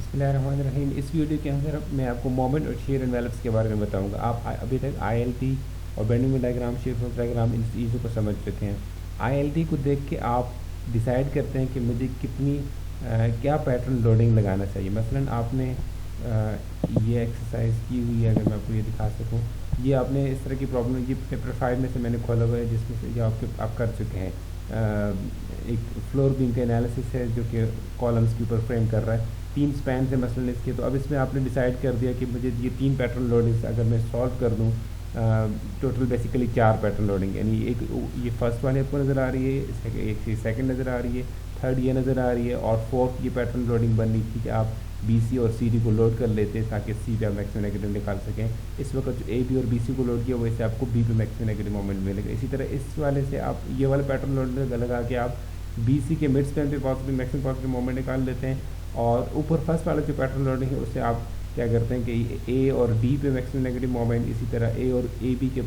बिस्मिल्लाहिर्रहमानिर्रहीम। इस वीडियो के अंदर मैं आपको मोमेंट और शेयर एनवेलप्स के बारे में बताऊंगा। आप अभी तक आईएलटी और bending diagram, shear force diagram, इन चीज़ों को समझ चुके हैं। आईएलटी को देख के आप डिसाइड करते हैं कि मुझे कितनी क्या पैटर्न लोडिंग लगाना चाहिए। मसलन आपने ये एक्सरसाइज की हुई है, अगर मैं आपको ये दिखा सकूँ, ये आपने इस तरह की प्रॉब्लम ये पेपर 5 में से मैंने खोला हुआ है, जिसमें से जो आप कर चुके हैं। एक फ्लोर बीम का एनालिसिस है जो कि कॉलम्स के ऊपर फ्रेम कर रहा है। 3 स्पैन से मसलन इसके, तो अब इसमें आपने डिसाइड कर दिया कि मुझे ये 3 पैटर्न लोडिंग्स अगर मैं सॉल्व कर दूँ, टोटल बेसिकली 4 पैटर्न लोडिंग, यानी एक ये फर्स्ट वाली आपको नज़र आ रही है, एक सेकंड नज़र आ रही है, थर्ड ये नज़र आ रही है, और फोर्थ ये पैटर्न लोडिंग बन रही थी कि आप BC और CD को लोड कर लेते हैं ताकि C पे आप मैक्सिमम नेगेटिव निकाल सकें। इस वक्त जो AB और BC को लोड किया वैसे आपको B पे मैक्सिमम नेगेटिव मोमेंट मिलेगा। इसी तरह इस वाले से आप ये वाला पैटर्न लोड लगा के आप BC के मिड स्पैन पे पॉजिटिव मैक्सिमम पॉजिटिव मोमेंट निकाल लेते हैं, और ऊपर फर्स्ट वाला जो पैटर्न लोडिंग है उससे आप क्या करते हैं कि A और D पे मैक्सिमम नेगेटिव मोमेंट, इसी तरह A और AB के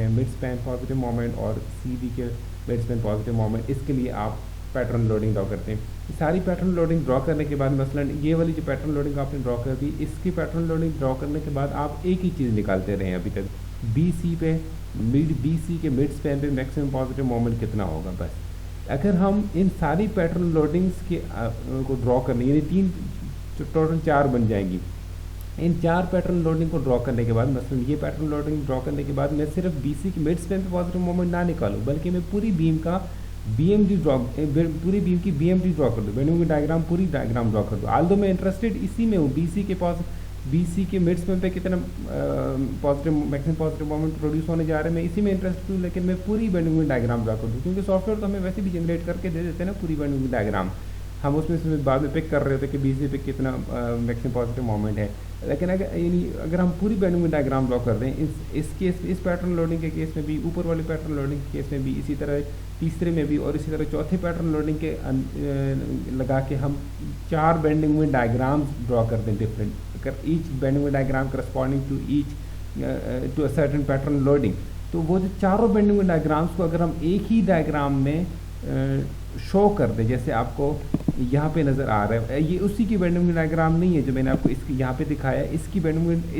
मिड स्पैन पॉजिटिव मोमेंट और CD के मिड स्पैन पॉजिटिव मोमेंट, इसके लिए आप पैटर्न लोडिंग ड्रॉ करते हैं। सारी पैटर्न लोडिंग ड्रॉ करने के बाद मसलन ये वाली जो पैटर्न लोडिंग आपने ड्रॉ कर दी, इसकी पैटर्न लोडिंग ड्रॉ करने के बाद आप एक ही चीज़ निकालते रहे अभी तक, BC पे BC के मिड स्पैन पे मैक्सिमम पॉजिटिव मोमेंट कितना होगा। बस अगर हम इन सारी पैटर्न लोडिंग्स के को ड्रॉ करने, यानी 3 टोटल 4 बन जाएंगी। इन 4 पैटर्न लोडिंग को ड्रॉ करने के बाद, मसलन ये पैटर्न लोडिंग ड्रॉ करने के बाद मैं सिर्फ BC के मिड स्पैन पे पॉजिटिव मोमेंट ना निकालूं, बल्कि मैं पूरी बीम का BMD ड्रॉ, पूरी बीम की BMD ड्रॉ कर दूँ, बेंडिंग डायग्राम पूरी डायग्राम ड्रॉ कर दूँ। आल्दो मैं इंटरेस्टेड इसी में हूँ, BC के मिड स्पैन पे कितना positive maximum positive moment produce होने जा रहे हैं, मैं इसी में इंटरेस्टेड हूँ, लेकिन मैं पूरी बेंडिंग डायग्राम ड्रॉ कर दूँ, क्योंकि सॉफ्टवेयर तो हमें वैसे भी जनरेट करके दे देते हैं ना पूरी बेंडिंग डायग्राम। हम उसमें बाद में पिक कर रहे थे कि BC पे कितना मैक्सिमम पॉजिटिव मोमेंट है। लेकिन अगर हम पूरी बेंडिंग डायग्राम ड्रॉ कर दें, इस पैटर्न लोडिंग के केस में भी, ऊपर वाले पैटर्न लोडिंग के केस में भी, इसी तरह तीसरे में भी, और इसी तरह चौथे पैटर्न लोडिंग के लगा के हम 4 बेंडिंग में डायग्राम्स ड्रॉ कर दें डिफरेंट, अगर ईच बेंडिंग में diagram corresponding to each to a certain pattern loading, तो वो जो चारों बेंडिंग में डायग्राम्स को अगर हम एक ही डायग्राम में शो कर दें, जैसे आपको यहाँ पे नज़र आ रहा है, ये उसी की बेंडिंग डायग्राम नहीं है जो मैंने आपको इसकी यहाँ पे दिखाया है, इसकी बेंडिंग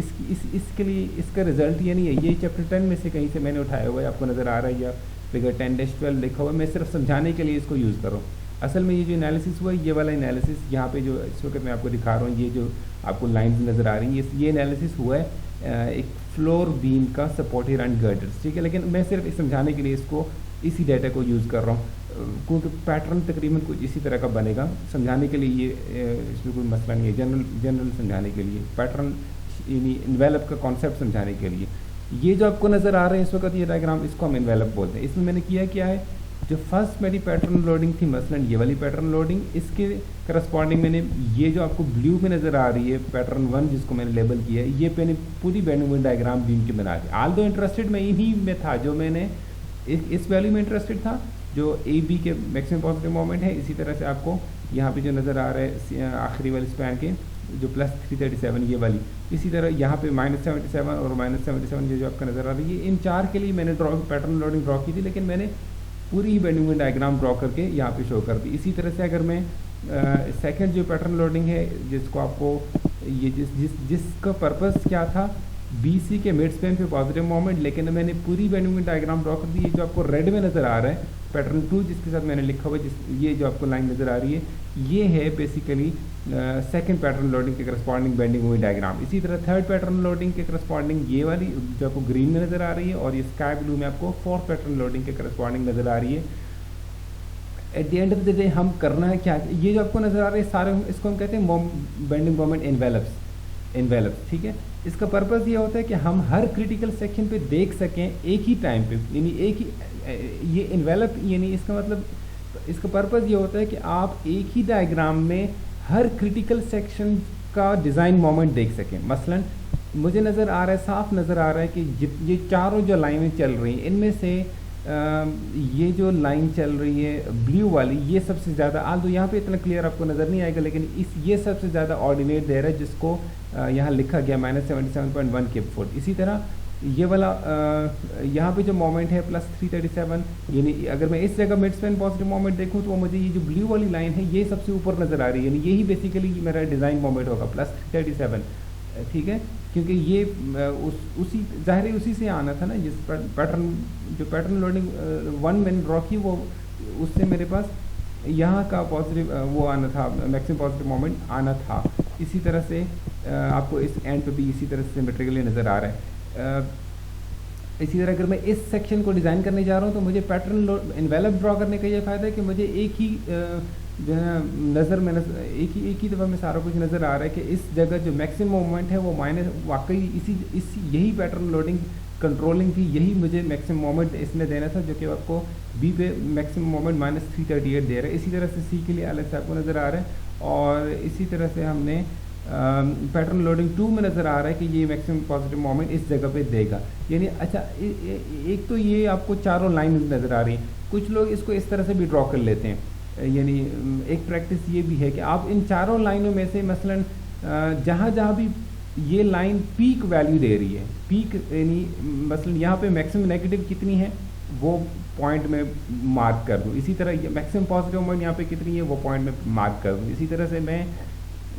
इसके लिए इसका रिजल्ट ये नहीं है, ये चैप्टर 10 में से कहीं से मैंने उठाया हुआ है, आपको नज़र आ रहा है, या फिगर 10-12 लिखा हुआ है, मैं सिर्फ समझाने के लिए इसको यूज़ कर रहा हूँ। असल में ये जो एनालिसिस हुआ है, ये वाला एनालिसिस यहाँ पे जो इस वक्त मैं आपको दिखा रहा हूँ, ये जो आपको लाइन्स नज़र आ रही हैं, ये एनालिसिस हुआ है एक फ्लोर बीम का सपोर्टेड एंड गर्डर्स, ठीक है। लेकिन मैं सिर्फ समझाने के लिए इसको इसी डाटा को यूज़ कर रहा हूँ, क्योंकि पैटर्न तकरीबन कुछ इसी तरह का बनेगा। समझाने के लिए ये इसमें कोई मसला नहीं है, जनरल समझाने के लिए, पैटर्न यानी इन्वेलप का कॉन्सेप्ट समझाने के लिए। ये जो आपको नज़र आ रहे हैं इस वक्त ये डायग्राम, इसको हम इन्वेलप बोलते हैं। इसमें मैंने किया क्या है, जो फर्स्ट मेरी पैटर्न लोडिंग थी, मसलन ये वाली पैटर्न लोडिंग, इसके करस्पॉन्डिंग मैंने ये जो आपको ब्लू में नज़र आ रही है पैटर्न 1 जिसको मैंने लेबल किया है, ये मैंने पूरी बेंडिंग डायग्राम बीम की बना दी। आल दो इंटरेस्टेड मैं इन्हीं में था, जो मैंने इस वैल्यू में इंटरेस्टेड था जो AB के मैक्सिमम पॉजिटिव मोमेंट है। इसी तरह से आपको यहाँ पे जो नज़र आ रहा है आखिरी वाली स्पैन के जो +337 ये वाली, इसी तरह यहाँ पे -77 और -77 जो आपका नज़र आ रही है, इन 4 के लिए मैंने पैटर्न लोडिंग ड्रॉ की थी, लेकिन मैंने पूरी ही बेंडिंग डायग्राम ड्रॉ करके यहाँ पे शो कर दी। इसी तरह से अगर मैं सेकंड जो पैटर्न लोडिंग है, जिसको आपको ये जिसका पर्पस क्या था, BC के मिड स्पैन पे पॉजिटिव मोमेंट, लेकिन मैंने पूरी बेंडिंग डायग्राम ड्रॉ कर दी। ये जो आपको रेड में नज़र आ रहा है पैटर्न 2 जिसके साथ मैंने लिखा हुआ है, ये जो आपको लाइन नज़र आ रही है, ये है बेसिकली सेकंड पैटर्न लोडिंग के करस्पॉन्डिंग बेंडिंग हुई डायग्राम। इसी तरह थर्ड पैटर्न लोडिंग के करस्पॉन्डिंग ये वाली जो आपको ग्रीन में नज़र आ रही है, और ये स्काई ब्लू में आपको फोर्थ पैटर्न लोडिंग के करस्पॉन्डिंग नज़र आ रही है। At the end of the day हम करना है क्या, ये जो आपको नज़र आ रहे हैं सारे, इसको हम कहते हैं बेंडिंग मोमेंट एनवेलप्स, ठीक है। इसका पर्पस ये होता है कि हम हर क्रिटिकल सेक्शन पे देख सकें एक ही टाइम पे, यानी एक ही ये एनवेलप, यानी इसका मतलब, इसका पर्पस ये होता है कि आप एक ही डायग्राम में हर क्रिटिकल सेक्शन का डिज़ाइन मोमेंट देख सकें। मसलन मुझे नज़र आ रहा है, साफ नज़र आ रहा है कि ये चारों जो लाइनें चल रही हैं, इनमें से ये जो लाइन चल रही है ब्लू वाली, ये सबसे ज़्यादा, आल तो यहाँ पे इतना क्लियर आपको नज़र नहीं आएगा, लेकिन ये सबसे ज़्यादा ऑर्डिनेट दे रहा है, जिसको यहाँ लिखा गया -77.1 Kp/फोट। इसी तरह ये वाला यहाँ पे जो मोमेंट है प्लस 337, यानी अगर मैं इस जगह मिड स्पैन पॉजिटिव मोमेंट देखूँ तो मुझे ये जो ब्लू वाली लाइन है ये सबसे ऊपर नज़र आ रही है, यानी यही बेसिकली मेरा डिज़ाइन मोमेंट होगा प्लस 337, ठीक है, क्योंकि ये उसी ज़ाहिर है उसी से आना था ना, जिस पैटर्न जो पैटर्न लोडिंग 1 मैंने ड्रॉ की वो उससे मेरे पास यहाँ का पॉजिटिव वो आना था, मैक्सिमम पॉजिटिव मोमेंट आना था। इसी तरह से आपको इस एंड पे भी इसी तरह से सिमेट्रिकली नज़र आ रहा है। इसी तरह अगर मैं इस सेक्शन को डिज़ाइन करने जा रहा हूँ तो मुझे पैटर्न एनवेलप ड्रॉ करने का ये फ़ायदा है कि मुझे एक ही जो है नज़र में एक ही दफ़ा में सारा कुछ नज़र आ रहा है कि इस जगह जो मैक्सिमम मोमेंट है वो माइनस वाकई यही पैटर्न लोडिंग कंट्रोलिंग थी, यही मुझे मैक्सिमम मोमेंट इसने देना था, जो कि आपको बी पे मैक्सिमम मोमेंट माइनस 338 दे रहा है। इसी तरह से सी के लिए अलग से आपको नज़र आ रहा है, और इसी तरह से हमने पैटर्न लोडिंग 2 में नज़र आ रहा है कि ये मैक्सिमम पॉजिटिव मोमेंट इस जगह पे देगा। यानी अच्छा एक तो ये आपको चारों लाइन नज़र आ रही हैं, कुछ लोग इसको इस तरह से भी ड्रॉ कर लेते हैं, यानी एक प्रैक्टिस ये भी है कि आप इन चारों लाइनों में से मसलन जहाँ जहाँ भी ये लाइन पीक वैल्यू दे रही है, पीक यानी मसलन यहाँ पे मैक्सिमम नेगेटिव कितनी है वो पॉइंट में मार्क कर दूँ, इसी तरह मैक्सिमम पॉजिटिव मोमेंट यहाँ पे कितनी है वो पॉइंट में मार्क कर दूँ, इसी तरह से मैं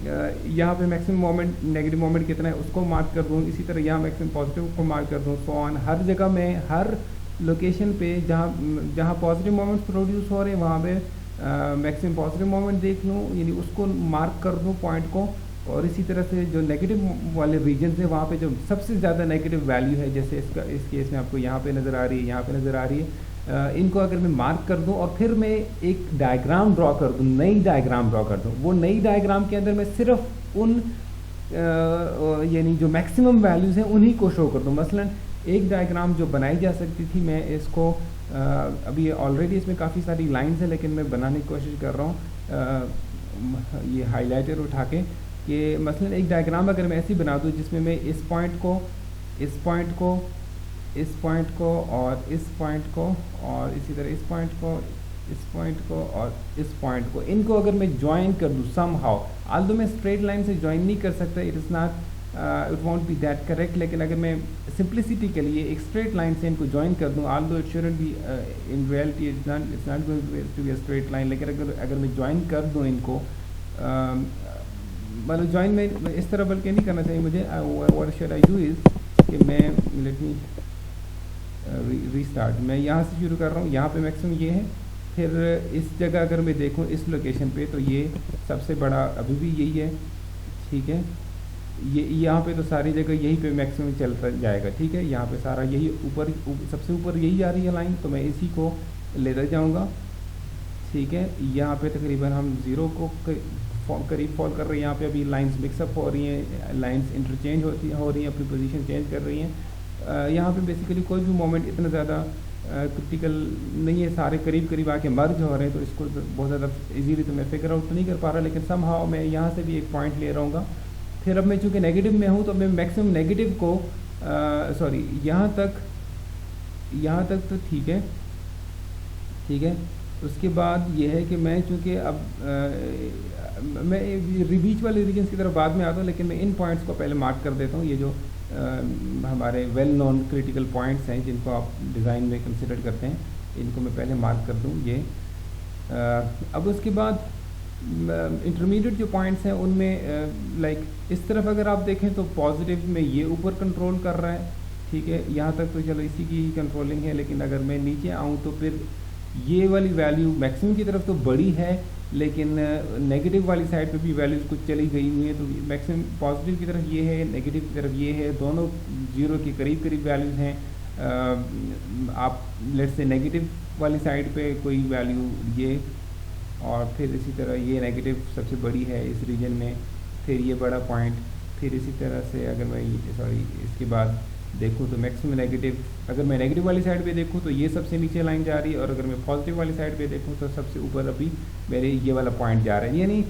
यहाँ पे मैक्सिमम मोमेंट नेगेटिव मोमेंट कितना है उसको मार्क कर दूँ, इसी तरह यहाँ मैक्सिमम पॉजिटिव को मार्क कर दूँ, सो ऑन। हर जगह में हर लोकेशन पे जहाँ पॉजिटिव मोमेंट्स प्रोड्यूस हो रहे हैं वहाँ पे मैक्सिमम पॉजिटिव मोमेंट देख लूँ, यानी उसको मार्क कर दूँ पॉइंट को, और इसी तरह से जो नेगेटिव वाले रीजन है वहाँ पे जो सबसे ज़्यादा नेगेटिव वैल्यू है, जैसे इस केस में आपको यहाँ पे नज़र आ रही है, यहाँ पे नज़र आ रही है, इनको अगर मैं मार्क कर दूं और फिर मैं एक डायग्राम ड्रॉ कर दूं, नई डायग्राम ड्रॉ कर दूं, वो नई डायग्राम के अंदर मैं सिर्फ उन यानी जो मैक्सिमम वैल्यूज़ हैं उन्हीं को शो कर दूं। मसलन एक डायग्राम जो बनाई जा सकती थी, मैं इसको अभी ऑलरेडी इसमें काफ़ी सारी लाइंस है लेकिन मैं बनाने की कोशिश कर रहा हूँ ये हाईलाइटर उठा के, कि मसलन एक डायग्राम अगर मैं ऐसी बना दूँ जिसमें मैं इस पॉइंट को इस पॉइंट को इस पॉइंट को और इस पॉइंट को और इसी तरह इस पॉइंट को इस पॉइंट को और इस पॉइंट को, इनको अगर मैं ज्वाइन कर दूँ सम हाउ, आल्दो मैं स्ट्रेट लाइन से ज्वाइन नहीं कर सकता, it is not it won't be that correct, लेकिन अगर मैं सिंप्लिसिटी के लिए एक स्ट्रेट लाइन से इनको ज्वाइन कर दूँ, although it shouldn't be in reality it's not going to be a straight line, लेकिन अगर मैं ज्वाइन कर दूँ इनको, मतलब ज्वाइन में इस तरह बल्कि नहीं करना चाहिए मुझे, what should I do is कि मैं लेट मी रीस्टार्ट, मैं यहाँ से शुरू कर रहा हूँ, यहाँ पे मैक्सिमम ये है, फिर इस जगह अगर मैं देखूँ इस लोकेशन पे तो ये सबसे बड़ा अभी भी यही है, ठीक है, ये यहाँ पे तो सारी जगह यही पे मैक्सिमम चलता जाएगा, ठीक है, यहाँ पे सारा यही ऊपर सबसे ऊपर यही आ रही है लाइन, तो मैं इसी को लेता जाऊँगा, ठीक है। यहाँ पे तकरीबन हम 0 को करीब फॉल कर रहे हैं, यहाँ पे अभी लाइंस मिक्सअप हो रही हैं, लाइंस इंटरचेंज हो रही हैं, अपनी पोजीशन चेंज कर रही हैं, यहाँ पे बेसिकली कोई भी मोमेंट इतना ज़्यादा क्रिटिकल नहीं है, सारे करीब करीब आके मर्ज हो रहे हैं, तो इसको बहुत ज़्यादा इजीली तो मैं फिगर आउट तो नहीं कर पा रहा, लेकिन समहाउ मैं यहाँ से भी एक पॉइंट ले रहूँगा। फिर अब मैं चूँकि नेगेटिव में हूँ तो मैं मैक्सिमम नेगेटिव को सॉरी यहाँ तक तो ठीक है, ठीक है। उसके बाद ये है कि मैं चूँकि अब मैं बीच वाले रीजन्स की तरफ बाद में आता हूँ, लेकिन मैं इन पॉइंट्स को पहले मार्क कर देता हूँ, ये जो हमारे वेल नोन क्रिटिकल पॉइंट्स हैं जिनको आप डिज़ाइन में कंसिडर करते हैं, इनको मैं पहले मार्क कर दूँ ये। अब उसके बाद इंटरमीडिएट जो पॉइंट्स हैं उनमें लाइक इस तरफ अगर आप देखें तो पॉजिटिव में ये ऊपर कंट्रोल कर रहा है, ठीक है, यहाँ तक तो चलो इसी की कंट्रोलिंग है, लेकिन अगर मैं नीचे आऊँ तो फिर ये वाली वैल्यू मैक्सिमम की तरफ तो बड़ी है, लेकिन नेगेटिव वाली साइड पे भी वैल्यूज़ कुछ चली गई हुई हैं, तो मैक्सिमम पॉजिटिव की तरफ ये है, नेगेटिव की तरफ ये है, दोनों 0 के करीब करीब वैल्यूज़ हैं। आप लेट्स से नेगेटिव वाली साइड पे कोई वैल्यू ये, और फिर इसी तरह ये नेगेटिव सबसे बड़ी है इस रीजन में, फिर ये बड़ा पॉइंट, फिर इसी तरह से अगर मैं इसके बाद देखूँ तो मैक्सिमम नेगेटिव, अगर मैं नेगेटिव वाली साइड पे देखूँ तो ये सबसे नीचे लाइन जा रही है, और अगर मैं पॉजिटिव वाली साइड पे देखूँ तो सबसे ऊपर अभी मेरे ये वाला पॉइंट जा रहा है। यानी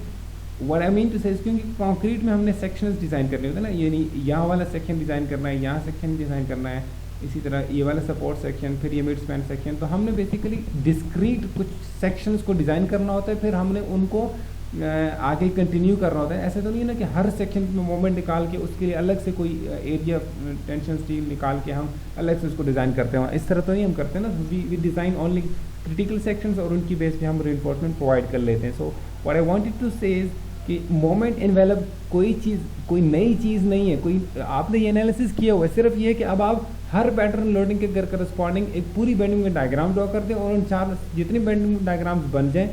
व्हाट आई मीन टू से, क्योंकि कंक्रीट में हमने सेक्शंस डिज़ाइन करने होते हैं ना, यानी यहाँ वाला सेक्शन डिज़ाइन करना है, यहाँ सेक्शन डिज़ाइन करना है, इसी तरह ये वाला सपोर्ट सेक्शन, फिर ये मिड स्पैन सेक्शन, तो हमने बेसिकली डिस्क्रीट कुछ सेक्शंस को डिज़ाइन करना होता है, फिर हमने उनको आगे कंटिन्यू करना होता है। ऐसे तो नहीं है ना कि हर सेक्शन में मोमेंट निकाल के उसके लिए अलग से कोई एरिया टेंशन स्टील निकाल के हम अलग से उसको डिज़ाइन करते हैं, इस तरह तो नहीं हम करते ना। We design only critical sections और उनकी बेस पे हम रेनफोर्समेंट प्रोवाइड कर लेते हैं। So what I wanted to say is कि मोमेंट एनवेलप कोई नई चीज़ नहीं है, कोई आपने ये एनालिसिस किया हुआ है, सिर्फ ये है कि अब आप हर पैटर्न लोडिंग के करस्पॉन्डिंग एक पूरी बेंडिंग में डायग्राम ड्रॉ कर दें और उन 4 जितनी बेंडिंग डायग्राम्स बन जाएं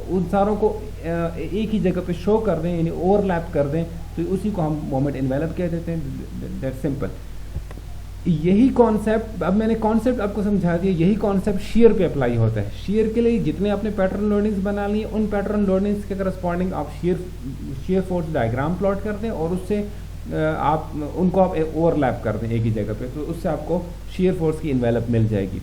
उन सारों को एक ही जगह पे शो कर दें, यानी ओवरलैप कर दें, तो उसी को हम मोमेंट एनवेलप कह देते हैं। That simple. यही कॉन्सेप्ट, अब मैंने कॉन्सेप्ट आपको समझा दिया, यही कॉन्सेप्ट शेयर पे अप्लाई होता है। शेयर के लिए जितने आपने पैटर्न लोडिंग्स बना लिए उन पैटर्न लोडिंग्स के करस्पॉन्डिंग आप शेयर फोर्स डायग्राम प्लॉट कर दें और उससे आप उनको आप ओवरलैप कर दें एक ही जगह पे, तो उससे आपको शेयर फोर्स की इन्वेलप मिल जाएगी।